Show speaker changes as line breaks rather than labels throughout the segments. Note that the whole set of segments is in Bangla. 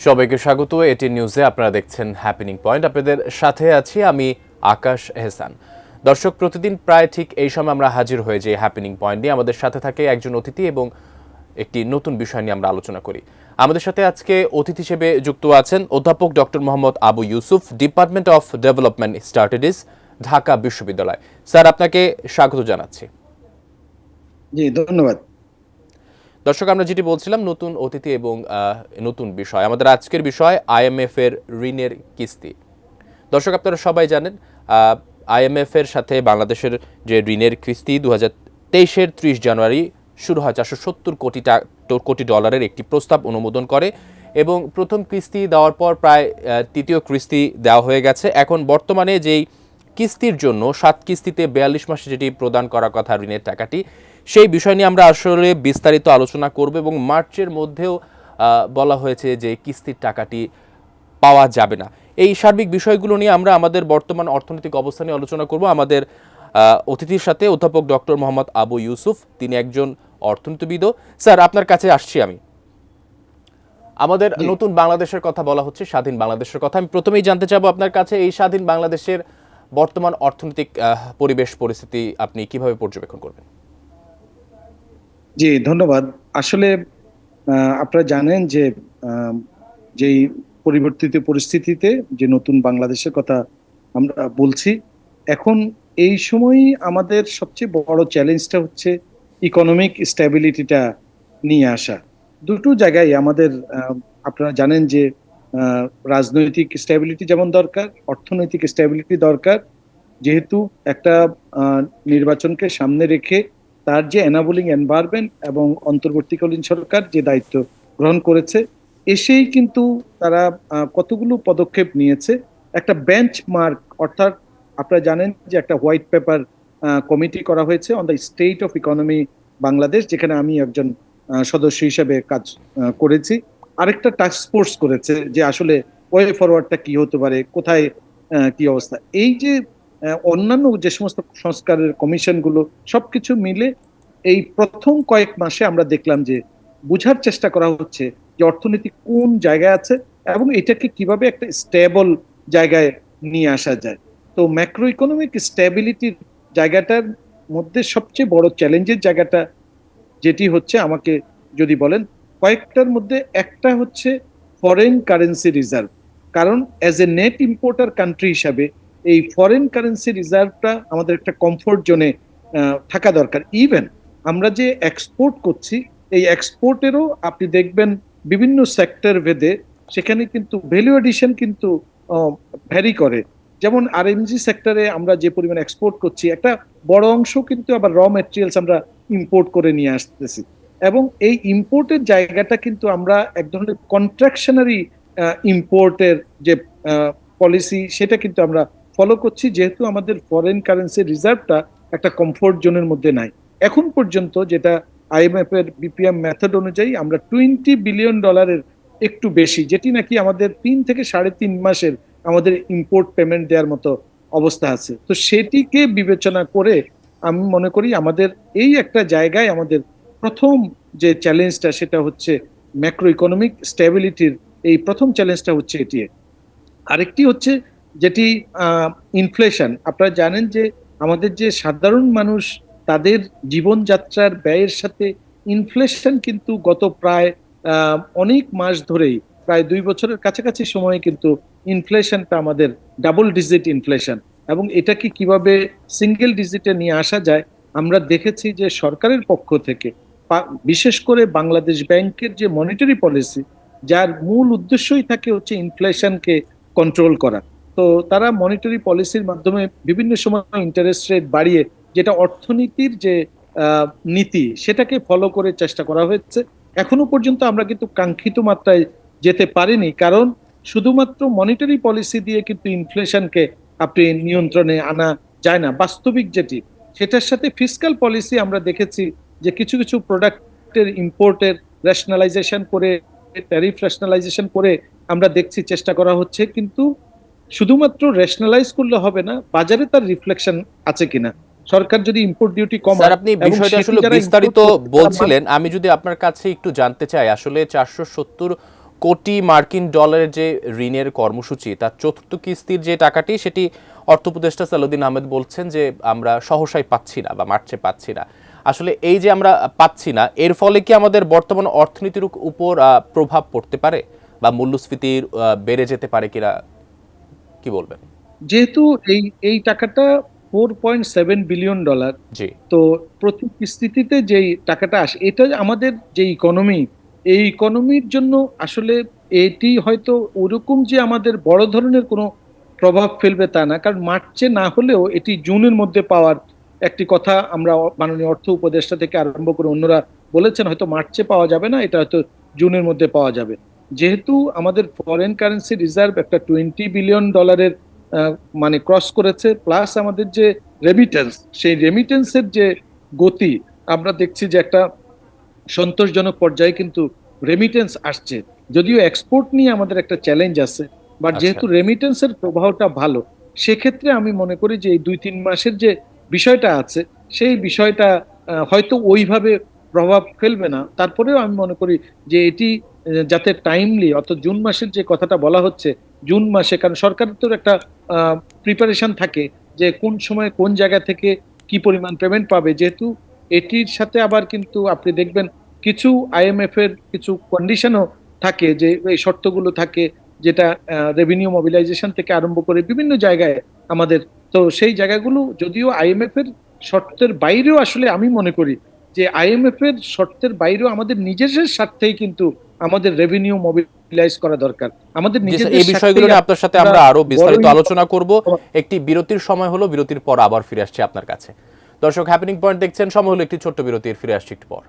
সবাইকে স্বাগত। এটি নিউজে আপনারা দেখছেন হ্যাপেনিং পয়েন্ট। আপনাদের সাথে আছি আমি আকাশ এহসান। দর্শক, প্রতিদিন প্রায় ঠিক এই সময় আমরা হাজির হয়ে যাই হ্যাপেনিং পয়েন্ট নিয়ে। আমাদের সাথে থাকে একজন অতিথি এবং একটি নতুন বিষয় নিয়ে আমরা আলোচনা করি। আমাদের সাথে আজকে অতিথি হিসেবে যুক্ত আছেন অধ্যাপক doctor Mohammad Abu Yusuf, department of development studies, Dhaka বিশ্ববিদ্যালয়। স্যার, আপনাকে স্বাগত জানাচ্ছি।
জি, ধন্যবাদ।
দর্শক, আমরা যেটি বলছিলাম, নতুন অতিথি এবং নতুন বিষয়। আমাদের আজকের বিষয় আইএমএফ এর ঋণের কিস্তি। দর্শক, আপনারা সবাই জানেন আইএমএফ এর সাথে বাংলাদেশের যে ঋণের কিস্তি 2023-এর 30 জানুয়ারি শুরু হয় 470 কোটি ডলারের একটি প্রস্তাব অনুমোদন করে এবং প্রথম কিস্তি দেওয়ার পর প্রায় তৃতীয় কিস্তি দেওয়া হয়ে গেছে। এখন বর্তমানে যেই কিস্তির জন্য 7 কিস্তিতে 42 মাসে যেটি প্রদান করার কথা ঋণের টাকাটি, সেই বিষয় নিয়ে আমরা আসলে বিস্তারিত আলোচনা করব এবং মার্চের মধ্যেও বলা হয়েছে যে কিস্তির টাকাটি পাওয়া যাবে না। এই সার্বিক বিষয়গুলো নিয়ে আমরা আমাদের বর্তমান অর্থনৈতিক অবস্থা নিয়ে আলোচনা করব আমাদের অতিথির সাথে, অধ্যাপক ডক্টর মোহাম্মদ আবু ইউসুফ। তিনি একজন অর্থনীতিবিদও। স্যার, আপনার কাছে আসছি আমি। আমাদের নতুন বাংলাদেশের কথা বলা হচ্ছে, স্বাধীন বাংলাদেশের কথা। আমি প্রথমেই জানতে চাবো আপনার কাছে, এই স্বাধীন বাংলাদেশের বর্তমান অর্থনৈতিক পরিবেশ পরিস্থিতি আপনি কিভাবে পর্যবেক্ষণ করবেন?
জি, ধন্যবাদ। আসলে আপনারা জানেন যে যেই পরিবর্তিত পরিস্থিতিতে যে নতুন বাংলাদেশের কথা আমরা বলছি, এখন এই সময়ই আমাদের সবচেয়ে বড় চ্যালেঞ্জটা হচ্ছে ইকোনমিক স্ট্যাবিলিটিটা নিয়ে আসা। দুটো জায়গায় আমাদের আপনারা জানেন যে রাজনৈতিক স্ট্যাবিলিটি যেমন দরকার, অর্থনৈতিক স্ট্যাবিলিটি দরকার। যেহেতু একটা নির্বাচনকে সামনে রেখে তার যে এনাবলিং এনভায়রনমেন্ট এবং অন্তর্বর্তীকালীন সরকার যে দায়িত্ব গ্রহণ করেছে, এসেই কিন্তু তারা কতগুলো পদক্ষেপ নিয়েছে। একটা বেঞ্চমার্ক, অর্থাৎ আপনারা জানেন যে একটা হোয়াইট পেপার কমিটি করা হয়েছে on the state of economy Bangladesh, যেখানে আমি একজন সদস্য হিসেবে কাজ করেছি। আরেকটা টাস্ক ফোর্স করেছে যে আসলে ওয়ে ফরওয়ার্ডটা কি হতে পারে, কোথায় কি অবস্থা। এই যে অন্যান্য যে সমস্ত সংস্কারের কমিশনগুলো সবকিছু মিলে এই প্রথম কয়েক মাসে আমরা দেখলাম যে বোঝার চেষ্টা করা হচ্ছে যে অর্থনীতি কোন জায়গায় আছে এবং এটাকে কিভাবে একটা স্টেবল জায়গায় নিয়ে আসা যায়। তো ম্যাক্রো ইকোনমিক স্টেবিলিটির জায়গাটার মধ্যে সবচেয়ে বড় চ্যালেঞ্জের জায়গাটা যেটি হচ্ছে, আমাকে যদি বলেন, কয়েকটার মধ্যে একটা হচ্ছে ফরেন কারেন্সি রিজার্ভ। কারণ as a net importer country হিসাবে এই ফরেন কারেন্সি রিজার্ভটা আমাদের একটা কমফোর্ট জোনে থাকা দরকার। ইভেন আমরা যে এক্সপোর্ট করছি, এই এক্সপোর্টেরও আপনি দেখবেন বিভিন্ন সেক্টর ভেদে সেখানে কিন্তু ভ্যালু এডিশন কিন্তু ভ্যারি করে। যেমন আরএমজি সেক্টরে আমরা যে পরিমাণ এক্সপোর্ট করছি, একটা বড় অংশ কিন্তু আবার র মেটেরিয়ালস আমরা ইম্পোর্ট করে নিয়ে আসতেছি এবং এই ইম্পোর্টের জায়গাটা কিন্তু আমরা এক ধরনের কন্ট্রাকশনারি ইম্পোর্টের যে পলিসি, সেটা কিন্তু আমরা ফলো করছি, যেহেতু আমাদের ফরেন কারেন্সি রিজার্ভটা একটা কমফোর্ট জোনের মধ্যে নাই। এখন পর্যন্ত যেটা আইএমএফ এর বিপিএম মেথড অনুযায়ী আমরা $20 বিলিয়ন একটু বেশি, যেটি নাকি আমাদের 3 থেকে 3.5 মাসের আমাদের ইম্পোর্ট পেমেন্ট দেওয়ার মতো অবস্থা আছে। তো সেটিকে বিবেচনা করে আমি মনে করি আমাদের এই একটা জায়গায় আমাদের প্রথম যে চ্যালেঞ্জটা, সেটা হচ্ছে ম্যাক্রো ইকোনমিক স্ট্যাবিলিটির এই প্রথম চ্যালেঞ্জটা হচ্ছে এটি। আরেকটি হচ্ছে যেটি ইনফ্লেশন। আপনারা জানেন যে আমাদের যে সাধারণ মানুষ, তাদের জীবনযাত্রার ব্যয়ের সাথে ইনফ্লেশন কিন্তু গত প্রায় অনেক মাস ধরেই, প্রায় 2 বছরের কাছাকাছি সময়ে কিন্তু ইনফ্লেশনটা আমাদের ডাবল ডিজিট ইনফ্লেশন, এবং এটাকে কিভাবে সিঙ্গেল ডিজিটে নিয়ে আসা যায় আমরা দেখেছি যে সরকারের পক্ষ থেকে, বিশেষ করে বাংলাদেশ ব্যাংকের যে মনিটারি পলিসি, যার মূল উদ্দেশ্যই থাকে হচ্ছে ইনফ্লেশনকে কন্ট্রোল করা। তো তারা মনিটারি পলিসির মাধ্যমে বিভিন্ন সময় ইন্টারেস্ট রেট বাড়িয়ে, যেটা অর্থনীতির যে নীতি, সেটাকে ফলো করে চেষ্টা করা হয়েছে। এখনো পর্যন্ত আমরা কিন্তু কাঙ্ক্ষিত মাত্রায় যেতে পারিনি, কারণ শুধুমাত্র মনিটারি পলিসি দিয়ে কিন্তু ইনফ্লেশনকে আপনি নিয়ন্ত্রণে আনা যায় না। বাস্তবিক যেটি, সেটার সাথে ফিসক্যাল পলিসি আমরা দেখেছি যে কিছু কিছু প্রোডাক্টের ইম্পোর্টের রেশনালাইজেশন করে, ট্যারিফ রেশনালাইজেশন করে আমরা দেখছি চেষ্টা করা হচ্ছে, কিন্তু শুধুমাত্র রেশনালাইজ করলে হবে না, বাজারে তার রিফ্লেকশন আছে কিনা। সরকার যদি ইম্পোর্ট ডিউটি কমায়,
স্যার, আপনি বিষয়টা আসলে বিস্তারিত বলছিলেন, আমি যদি আপনার কাছে একটু জানতে চাই, আসলে 470 কোটি মার্কিন ডলারের যে ঋণের কর্মসূচি তার চতুর্থ কিস্তির যে টাকাটি সেটি অর্থ উপদেষ্টা সালাউদ্দিন আহমেদ বলছেন যে আমরা সহসাই পাচ্ছি না বা মার্চে পাচ্ছি না। আসলে এই যে আমরা পাচ্ছি না, এর ফলে কি আমাদের বর্তমান অর্থনীতির উপর প্রভাব পড়তে পারে বা মূল্যস্ফীতির বেড়ে যেতে পারে কিনা, কি বলবেন?
যেহেতু এই এই টাকাটা $4.7 বিলিয়ন,
জি।
তো প্রতি কিস্তিতে যেই টাকাটা আসে এটা আমাদের যে ইকোনমি, এই ইকোনমির জন্য আসলে এটি হয়তো ওরকম যে আমাদের বড় ধরনের কোনো প্রভাব ফেলবে তা না, কারণ মার্চে না হলেও এটি জুনের মধ্যে পাওয়ার একটি কথা আমরা মাননীয় অর্থ উপদেষ্টা থেকে আরম্ভ করে অন্যরা বলেছেন, হয়তো মার্চে পাওয়া যাবে না, এটা হয়তো জুনের মধ্যে পাওয়া যাবে। যেহেতু আমাদের ফরেন কারেন্সি রিজার্ভ একটা $20 বিলিয়ন মানে ক্রস করেছে, প্লাস আমাদের যে রেমিটেন্স, সেই রেমিটেন্সের যে গতি আমরা দেখছি যে একটা সন্তোষজনক পর্যায়ে কিন্তু রেমিটেন্স আসছে। যদিও এক্সপোর্ট নিয়ে আমাদের একটা চ্যালেঞ্জ আছে, বাট
আচ্ছা।
যেহেতু রেমিটেন্সের প্রবাহটা ভালো, সেক্ষেত্রে আমি মনে করি যে এই 2-3 মাসের যে বিষয়টা আছে, সেই বিষয়টা হয়তো ওইভাবে প্রভাব ফেলবে না। তারপরেও আমি মনে করি যে এটি যাতে টাইমলি, অর্থাৎ জুন মাসের যে কথাটা বলা হচ্ছে, জুন মাসে, কারণ সরকারের তো একটা প্রিপারেশন থাকে যে কোন সময় কোন জায়গা থেকে কি পরিমাণ পেমেন্ট পাবে। যেহেতু এটির সাথে আবার কিন্তু আপনি দেখবেন কিছু আইএমএফ এর কিছু কন্ডিশনও থাকে, যে এই শর্তগুলো থাকে, যেটা রেভিনিউ মোবিলাইজেশন থেকে আরম্ভ করে বিভিন্ন জায়গায় আমাদের, তো সেই জায়গাগুলো যদিও আইএমএফ এর শর্তের বাইরেও, আসলে আমি মনে করি যে আইএমএফ এর শর্তের বাইরেও আমাদের নিজেদের স্বার্থেই কিন্তু আমাদের রেভিনিউ মোবিলাইজ করা দরকার। আমাদের নিজেদের
এই বিষয়গুলো নিয়ে আপনার সাথে আমরা আরো বিস্তারিত
বড়
আলোচনা করব। একটি বিরতির সময় হলো, বিরতির পর আবার ফিরে আসছি আপনার কাছে। দর্শক, হ্যাপেনিং পয়েন্ট দেখছেন, সময় হলো একটি ছোট্ট বিরতির, ফিরে আসছি একটু পর।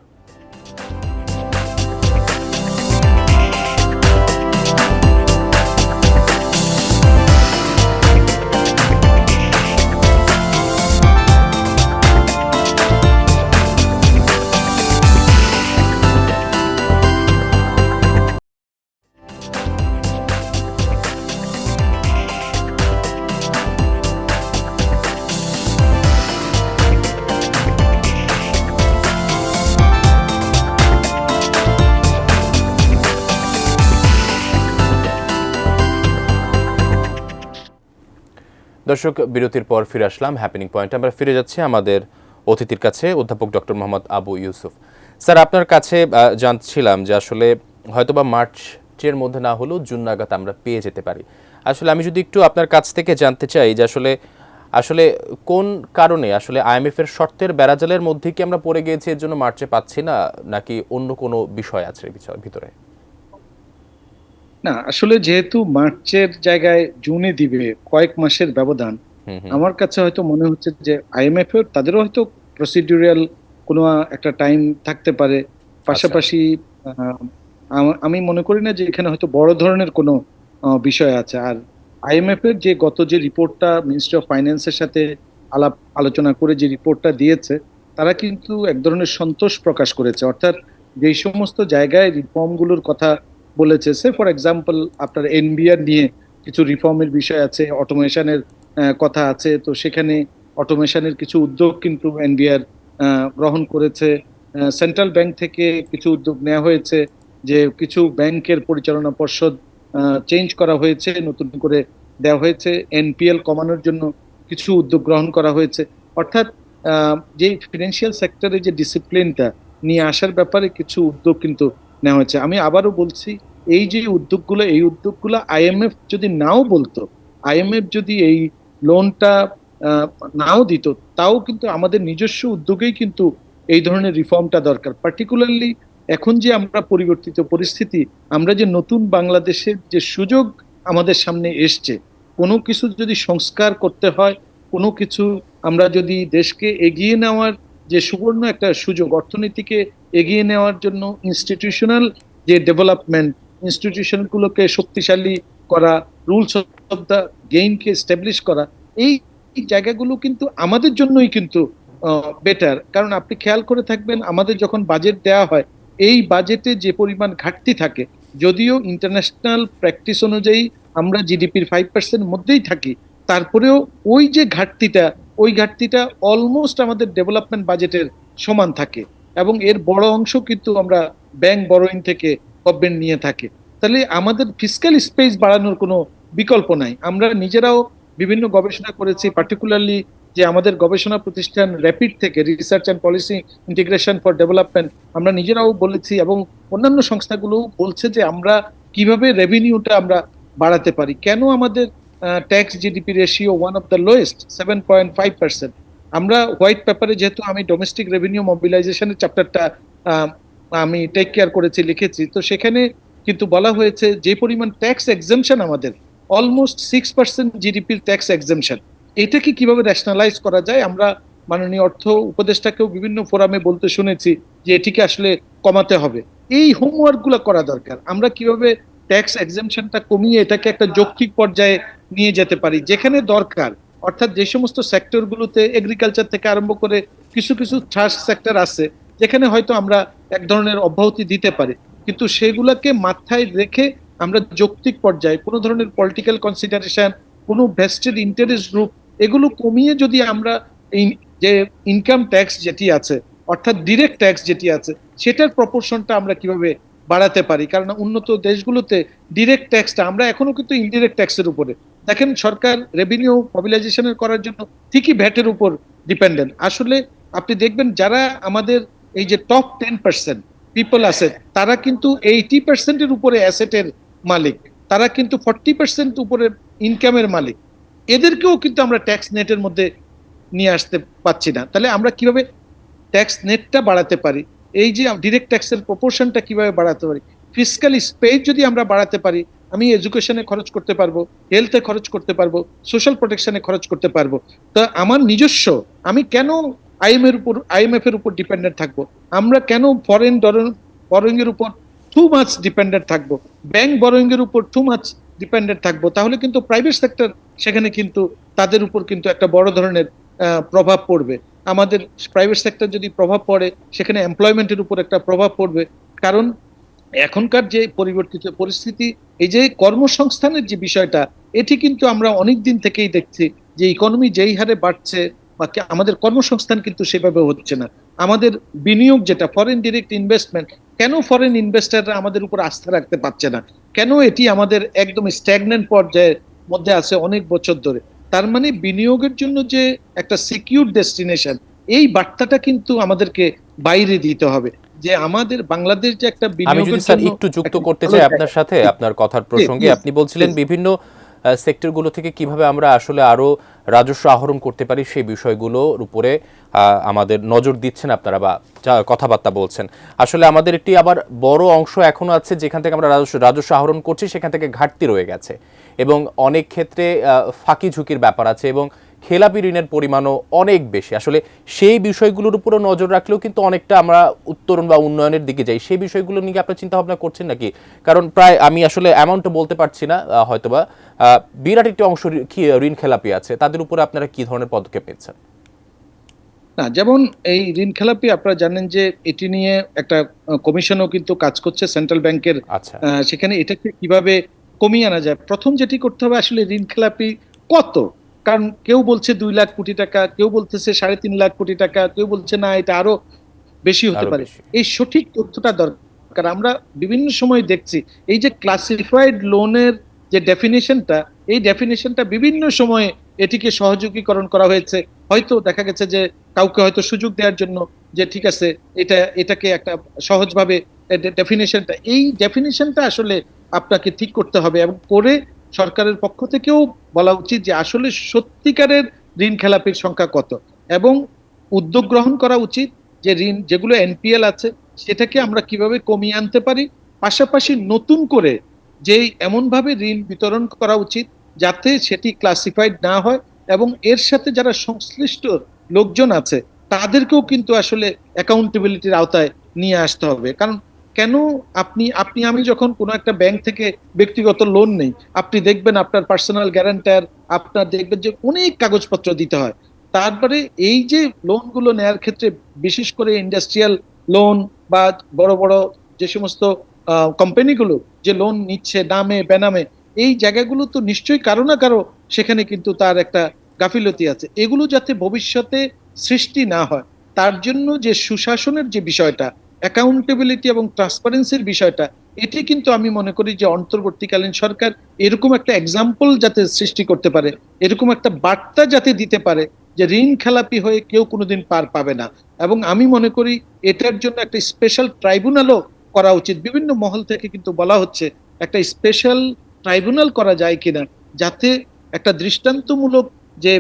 দর্শক, বিরতির পর ফিরে আসলাম হ্যাপেনিং পয়েন্ট। আমরা ফিরে যাচ্ছি আমাদের অতিথির কাছে, অধ্যাপক ডক্টর মোহাম্মদ আবু ইউসুফ। স্যার, আপনার কাছে জানছিলাম যে আসলে হয়তোবা মার্চের মধ্যে না হলেও জুন নাগাদ আমরা পেয়ে যেতে পারি। আসলে আমি যদি একটু আপনার কাছ থেকে জানতে চাই যে আসলে আসলে কোন কারণে আসলে আইএমএফ এর শর্তের বেড়াজালের মধ্যে কি আমরা পড়ে গিয়েছি, এর জন্য মার্চে পাচ্ছি না, নাকি অন্য কোনো বিষয় আছে ভিতরে?
না, আসলে যেহেতু মার্চের জায়গায় জুনে দিবে, কয়েক মাসের ব্যবধান, আমার কাছে হয়তো মনে হচ্ছে যে আইএমএফ এর তাদেরও হয়তো প্রসিডিউরাল কোনো একটা টাইম থাকতে পারে। পাশাপাশি আহ, আমি মনে করি না যে এখানে হয়তো বড় ধরনের কোনো বিষয় আছে। আর আইএমএফ এর যে গত যে রিপোর্টটা মিনিস্ট্রি অফ ফাইন্যান্সের সাথে আলাপ আলোচনা করে যে রিপোর্টটা দিয়েছে, তারা কিন্তু এক ধরনের সন্তোষ প্রকাশ করেছে। অর্থাৎ যেই সমস্ত জায়গায় রিফর্মগুলোর কথা বলেছে, সে ফর এক্সাম্পল আপনার এনবিআর নিয়ে কিছু রিফর্মের বিষয় আছে, অটোমেশনের কথা আছে, তো সেখানে অটোমেশনের কিছু উদ্যোগ কিন্তু এনবিআর গ্রহণ করেছে। সেন্ট্রাল ব্যাংক থেকে কিছু উদ্যোগ নেওয়া হয়েছে, যে কিছু ব্যাংকের পরিচালনা পর্ষদ চেঞ্জ করা হয়েছে, নতুন করে দেওয়া হয়েছে, এনপিএল কমানোর জন্য কিছু উদ্যোগ গ্রহণ করা হয়েছে। অর্থাৎ যে ফিনান্সিয়াল সেক্টরে যে ডিসিপ্লিনটা নিয়ে আসার ব্যাপারে কিছু উদ্যোগ কিন্তু নেওয়া হয়েছে। আমি আবারও বলছি, এই যে উদ্যোগগুলো, এই উদ্যোগগুলো আইএমএফ যদি নাও বলতো, আইএমএফ যদি এই লোনটা নাও দিত, তাও কিন্তু আমাদের নিজস্ব উদ্যোগেই কিন্তু এই ধরনের রিফর্মটা দরকার। পার্টিকুলারলি এখন যে আমরা পরিবর্তিত পরিস্থিতি, আমরা যে নতুন বাংলাদেশের যে সুযোগ আমাদের সামনে এসছে, কোনো কিছু যদি সংস্কার করতে হয়, কোনো কিছু আমরা যদি দেশকে এগিয়ে নেওয়ার যে সুবর্ণ একটা সুযোগ, অর্থনীতিকে এগিয়ে নেওয়ার জন্য ইনস্টিটিউশনাল যে ডেভেলপমেন্ট, ইনস্টিটিউশনগুলোকে শক্তিশালী করা, রুলস অফ দ্য গেমকে স্টাবলিশ করা, এই জায়গাগুলো কিন্তু আমাদের জন্যই কিন্তু বেটার। কারণ আপনি খেয়াল করে থাকবেন, আমাদের যখন বাজেট দেওয়া হয়, এই বাজেটে যে পরিমাণ ঘাটতি থাকে, যদিও ইন্টারন্যাশনাল প্র্যাকটিস অনুযায়ী আমরা জিডিপির 5% মধ্যেই থাকি, তারপরেও ওই যে ঘাটতিটা, ওই ঘাটতিটা অলমোস্ট আমাদের ডেভেলপমেন্ট বাজেটের সমান থাকে, এবং এর বড় অংশ কিন্তু আমরা ব্যাংক বরোইং থেকে গভর্নমেন্ট নিয়ে থাকে। তাহলে আমাদের ফিসক্যাল স্পেস বাড়ানোর কোনো বিকল্প নাই। আমরা নিজেরাও বিভিন্ন গবেষণা করেছি, পার্টিকুলারলি যে আমাদের গবেষণা প্রতিষ্ঠান র্যাপিড থেকে, research and policy integration for development, আমরা নিজেরাও বলেছি এবং অন্যান্য সংস্থাগুলো বলছে যে আমরা কিভাবে রেভিনিউটা আমরা বাড়াতে পারি। কেন আমাদের tax GDP ratio one of the lowest, 7.5%। আমরা হোয়াইট পেপারে, যেহেতু আমি ডোমেস্টিক রেভিনিউ মোবিলাইজেশনের চ্যাপ্টারটা আমি টেক কেয়ার করেছি, লিখেছি, তো সেখানে কিন্তু বলা হয়েছে যে পরিমাণ ট্যাক্স এক্সেমশন আমাদের, অলমোস্ট 6% জিডিপির ট্যাক্স এক্সেমশন, এটাকে কিভাবে ন্যাশনালাইজ করা যায়। আমরা মাননীয় অর্থ উপদেষ্টাকেও বিভিন্ন ফোরামে বলতে শুনেছি যে এটিকে আসলে কমাতে হবে। এই হোমওয়ার্ক গুলো করা দরকার। আমরা কিভাবে ট্যাক্স এক্সেমশনটা কমিয়ে এটাকে একটা যৌক্তিক পর্যায়ে নিয়ে যেতে পারি, যেখানে দরকার, অর্থাৎ যে সমস্ত সেক্টরগুলোতে এগ্রিকালচার থেকে আরম্ভ করে কিছু কিছু ট্রাস্ট সেক্টর আছে যেখানে হয়তো আমরা এক ধরনের অব্যাহতি দিতে পারি, কিন্তু সেগুলোকে মাথায় রেখে আমরা যৌক্তিক পর্যায়ে কোনো ধরনের পলিটিক্যাল কনসিডারেশন, কোনো ভেস্টেড ইন্টারেস্ট গ্রুপ, এগুলো কমিয়ে যদি আমরা এই যে ইনকাম ট্যাক্স যেটি আছে, অর্থাৎ ডিরেক্ট ট্যাক্স যেটি আছে, সেটার প্রপোর্শনটা আমরা কিভাবে বাড়াতে পারি। কারণ উন্নত দেশগুলোতে ডিরেক্ট ট্যাক্সটা, আমরা এখনো কিন্তু ইনডিরেক্ট ট্যাক্সের উপরে, দেখেন সরকার রেভিনিউ মোবিলাইজেশনের করার জন্য ঠিকই ভ্যাটের উপর ডিপেন্ডেন্ট। আসলে আপনি দেখবেন যারা আমাদের এই যে টপ 10% পিপল আছে, তারা কিন্তু 80%-এর উপরে অ্যাসেটের মালিক, তারা কিন্তু 40% উপরে ইনকামের মালিক। এদেরকেও কিন্তু আমরা ট্যাক্স নেটের মধ্যে নিয়ে আসতে পাচ্ছি না। তাহলে আমরা কিভাবে ট্যাক্স নেটটা বাড়াতে পারি, এই যে ডিরেক্ট ট্যাক্সের প্রপোর্শনটা কিভাবে বাড়াতে পারি, ফিসক্যাল স্পেস যদি আমরা বাড়াতে পারি, আমি এডুকেশনে খরচ করতে পারবো, হেলথে খরচ করতে পারবো, সোশ্যাল প্রোটেকশনে খরচ করতে পারবো। তো আমার নিজস্ব, আমি কেন আইএমএফ এর উপর ডিপেন্ডেন্ট থাকবো? আমরা কেন ফরেন বরোয়িং এর উপর টু মাচ ডিপেন্ডেন্ট থাকবো, ব্যাংক বরোয়িং এর উপর টু মাচ ডিপেন্ডেন্ট থাকবো? তাহলে কিন্তু প্রাইভেট সেক্টর, সেখানে কিন্তু তাদের উপর কিন্তু একটা বড় ধরনের প্রভাব পড়বে। আমাদের প্রাইভেট সেক্টর যদি প্রভাব পড়ে, সেখানে এমপ্লয়মেন্টের উপর একটা প্রভাব পড়বে। কারণ এখনকার যে পরিবর্তিত পরিস্থিতি, এই যে কর্মসংস্থানের যে বিষয়টা, এটি কিন্তু আমরা অনেক দিন থেকেই দেখছি যে ইকোনমি যেই হারে বাড়ছে, বা আমাদের কর্মসংস্থান কিন্তু সেভাবে হচ্ছে না। আমাদের বিনিয়োগ যেটা ফরেন ডিরেক্ট ইনভেস্টমেন্ট, কেন ফরেন ইনভেস্টররা আমাদের উপর আস্থা রাখতে পারছে না? কেন এটি আমাদের একদম স্ট্যাগন্যান্ট পর্যায়ের মধ্যে আছে অনেক বছর ধরে? তার মানে বিনিয়োগের জন্য যে একটা সিকিউর ডেস্টিনেশন, এই বার্তাটা কিন্তু আমাদেরকে বাইরে দিতে হবে, যে আমাদের বাংলাদেশ যে একটা
আমি যদি
বিনিয়োগের
স্যার
জন্য
একটু যুক্ত
একটা
করতে
ভালো
চাই
জায়গা।
আপনার সাথে, আপনার কথার
জি,
প্রসঙ্গে,
জি,
আপনি বলছিলেন
জি।
বিভিন্ন সেক্টরগুলো থেকে কিভাবে আমরা আসলে আরো রাজস্ব আহরণ করতে পারি, সেই বিষয়গুলোর উপরে আমাদের নজর দিচ্ছেন আপনারা, বা কথাবার্তা বলছেন। আসলে আমাদের একটি আবার বড় অংশ এখনো আছে যেখান থেকে আমরা রাজস্ব আহরণ করছি, সেখান থেকে ঘাটতি রয়ে গেছে, এবং অনেক ক্ষেত্রে ফাঁকি ঝুঁকির ব্যাপার আছে, এবং খেলাপি ঋণের পরিমাণও অনেক বেশি। আসলে সেই বিষয়গুলোর উপরও নজর রাখলেও কিন্তু অনেকটা আমরা উত্তরণ বা উন্নয়নের দিকে যাই। সেই বিষয়গুলো নিয়ে আপনার চিন্তা ভাবনা করছেন নাকি? কারণ প্রায়, আমি আসলে অ্যামাউন্টটা বলতে পারছি না, হয়তোবা বিরাট একটি অংশ ঋণ খেলাপি আছে, তাদের উপরে আপনারা কি ধরনের পদক্ষেপ নিচ্ছেন?
না, যেমন এই ঋণ খেলাপি, আপনারা জানেন যে এটি নিয়ে একটা কমিশনও কিন্তু কাজ করছে সেন্ট্রাল ব্যাংকের।
আচ্ছা।
সেখানে এটাকে কিভাবে কমিয়ে আনা যায়, প্রথম যেটি করতে হবে আসলে ঋণ খেলাপি কত। কারণ কেউ বলছে 2 লাখ কোটি টাকা, কেউ বলতেছে 3.5 লাখ কোটি টাকা, কেউ বলছে না এটা আরো বেশি হতে
আরো
পারে।
বেশি।
এই সঠিক তথ্যটা দরকার। আমরা বিভিন্ন সময় দেখছি এই যে ক্লাসিফাইড লোনের যে ডেফিনেশনটা, এই ডেফিনেশনটা বিভিন্ন সময়ে এটিকে সহযোগীকরণ করা হয়েছে। হয়তো দেখা গেছে যে কাউকে হয়তো সুযোগ দেওয়ার জন্য, যে ঠিক আছে এটাকে একটা সহজভাবে ডেফিনেশনটা, এই ডেফিনেশনটা আসলে আপনাকে ঠিক করতে হবে, এবং করে সরকারের পক্ষ থেকেও বলা উচিত যে আসলে সত্যিকারের ঋণ খেলাপির সংখ্যা কত, এবং উদ্যোগ গ্রহণ করা উচিত যে ঋণ যেগুলো এনপিএল আছে সেটাকে আমরা কিভাবে কমিয়ে আনতে পারি। পাশাপাশি নতুন করে যেই এমনভাবে ঋণ বিতরণ করা উচিত যাতে সেটি ক্লাসিফাইড না হয়, এবং এর সাথে যারা সংশ্লিষ্ট লোকজন আছে তাদেরকেও কিন্তু আসলে অ্যাকাউন্টেবিলিটির আওতায় নিয়ে আসতে হবে। কারণ কেন আপনি আপনি আমি যখন কোনো একটা ব্যাংক থেকে ব্যক্তিগত লোন নেই, আপনি দেখবেন আপনার পার্সোনাল গ্যারান্টার, আপনার দেখবেন যে অনেক কাগজপত্র দিতে হয়। তারপরে এই যে লোনগুলো নেওয়ার ক্ষেত্রে, বিশেষ করে ইন্ডাস্ট্রিয়াল লোন বা বড় বড় যে সমস্ত কোম্পানিগুলো যে লোন নিচ্ছে নামে বেনামে, এই জায়গাগুলো তো নিশ্চয়ই কারো না কারো সেখানে কিন্তু তার একটা গাফিলতি আছে। এগুলো যাতে ভবিষ্যতে সৃষ্টি না হয়, তার জন্য যে সুশাসনের যে বিষয়টা, অ্যাকাউন্টেবিলিটি এবং ট্রান্সপারেন্সির বিষয়টা, এটি কিন্তু আমি মনে করি যে অন্তর্বর্তীকালীন সরকার এরকম একটা এক্সাম্পল যাতে সৃষ্টি করতে পারে, এরকম একটা বার্তা যাতে দিতে পারে যে ঋণ খেলাপি হয়ে কেউ কোনোদিন পার পাবে না। এবং আমি মনে করি এটার জন্য একটা স্পেশাল ট্রাইব্যুনালও করা উচিত। বিভিন্ন মহল থেকে কিন্তু বলা হচ্ছে একটা স্পেশাল ট্রাইব্যুনাল করা যায় কিনা, যাতে একটা দৃষ্টান্তমূলক যে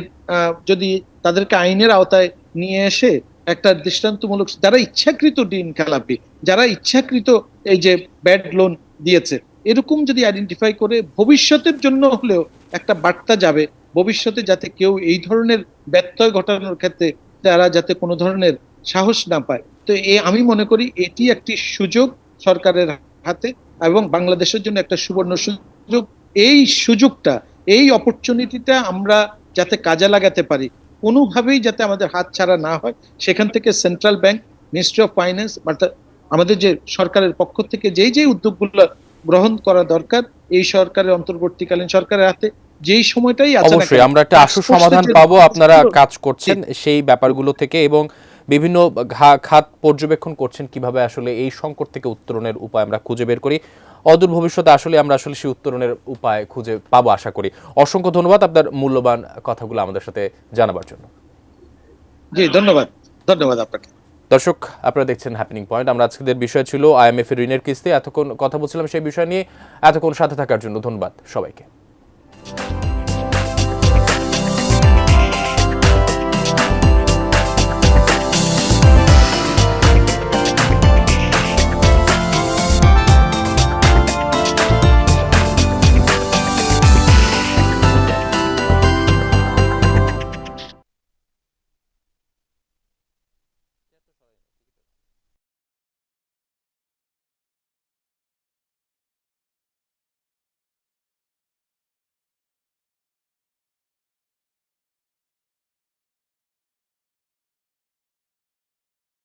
যদি তাদেরকে আইনের আওতায় নিয়ে এসে একটা দৃষ্টান্তমূলক, যারা ইচ্ছাকৃত ঋণ খেলাপি, যারা ইচ্ছাকৃত এই যে ব্যাড লোন দিয়েছে, এরকম যদি আইডেন্টিফাই করে ভবিষ্যতের জন্য হলেও একটা বার্তা যাবে, ভবিষ্যতে যাতে কেউ এই ধরনের ব্যত্যয় ঘটানোর ক্ষেত্রে তারা যাতে কোনো ধরনের সাহস না পায়। তো আমি মনে করি এটি একটি সুযোগ সরকারের হাতে, এবং বাংলাদেশের জন্য একটা সুবর্ণ সুযোগ। এই সুযোগটা, এই অপরচুনিটিটা আমরা যাতে কাজে লাগাতে পারি, কোনোভাবেই যাতে আমাদের হাত ছাড়া না হয়, সেখান থেকে central bank, ministry of finance, অর্থাৎ আমাদের যে সরকারের পক্ষ থেকে যেই উদ্যোগগুলো গ্রহণ করা দরকার, এই সরকারের অন্তর্বর্তীকালীন সরকারের হাতে যেই সময়টাই আছে না
অবশ্যই
কেন,
আমরা একটা আশু সমাধান পাবো। আপনারা কাজ করছেন সেই ব্যাপারগুলো থেকে এবং বিভিন্ন খাত পর্যবেক্ষণ করছেন কিভাবে আসলে এই সংকট থেকে উত্তরণের উপায় আমরা খুঁজে বের করি। অদূর ভবিষ্যতে আমরা আসলে সেই উত্তরণের উপায় খুঁজে পাবো আশা করি। অসংখ্য ধন্যবাদ আপনার মূল্যবান কথাগুলো আমাদের সাথে জানাবার জন্য।
জি, ধন্যবাদ। ধন্যবাদ আপনাকে।
দর্শক, আপনারা দেখছেন হ্যাপেনিং পয়েন্ট। আমরা আজকের বিষয় ছিল আইএমএফ এর ঋণের কিস্তি। এতক্ষণ কথা বলছিলাম সেই বিষয় নিয়ে। এতক্ষণ সাথে থাকার জন্য ধন্যবাদ সবাইকে।